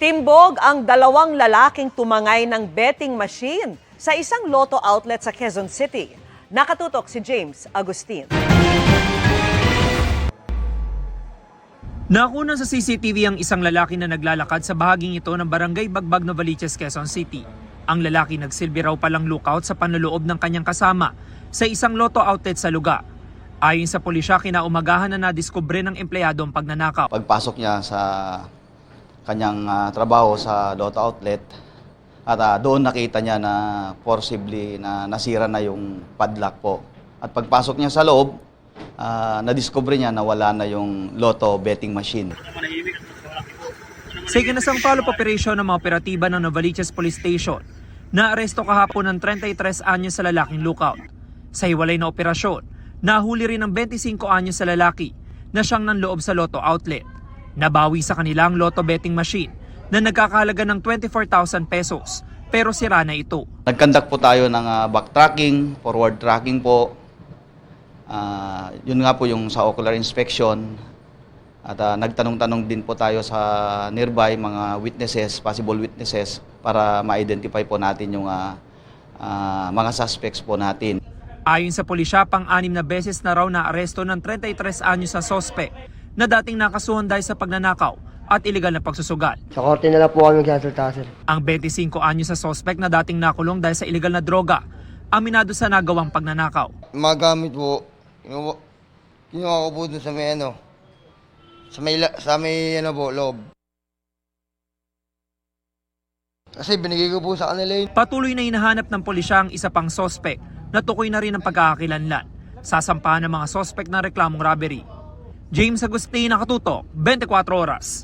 Timbog ang dalawang lalaking tumangay ng betting machine sa isang lotto outlet sa Quezon City. Nakatutok si James Agustin. Nakuna sa CCTV ang isang lalaki na naglalakad sa bahaging ito ng Barangay Bagbag, Novaliches, Quezon City. Ang lalaki nagsilbi raw palang lookout sa panloloob ng kanyang kasama sa isang lotto outlet sa lugar. Ayon sa pulisya, kinaumagahan na nadiskubre ng empleyado ang pagnanakaw. Pagpasok niya sa kanyang trabaho sa lotto outlet at doon nakita niya na forcibly na nasira na yung padlock po. At pagpasok niya sa loob, nadiskubre niya na wala na yung lotto betting machine. Sa ikinasang follow-up operation ng mga operatiba ng Novaliches Police Station, naaresto kahapon ng 33 anyos sa lalaking lookout. Sa hiwalay na operasyon, nahuli rin ng 25 anyos sa lalaki na siyang nanloob sa lotto outlet. Nabawi sa kanilang lotto betting machine na nagkakahalaga ng 24,000 pesos pero sira na ito. Nagkandak po tayo ng backtracking, forward tracking po. Yun nga po yung sa ocular inspection. At nagtanong-tanong din po tayo sa nearby mga witnesses, possible witnesses para ma-identify po natin yung mga suspects po natin. Ayon sa pulisya, pang-anim na beses na raw na aresto ng 33 anyos sa sospek na dating nakasuhan dahil sa pagnanakaw at iligal na pagsusugal. Sa korte na lang po kami magsasalta, sir. Ang 25 anyos sa sospek na dating nakulong dahil sa iligal na droga, aminado sa nagawang pagnanakaw. Magamit po, kinuha ko po dun sa may loob. Kasi binigay ko po sa kanila yun. Patuloy na hinahanap ng pulisya ang isa pang sospek na tukoy na rin ang pagkakakilanlan. Sasampahan ng mga sospek ng reklamong robbery. James Agustin, Nakatutok, 24 Oras.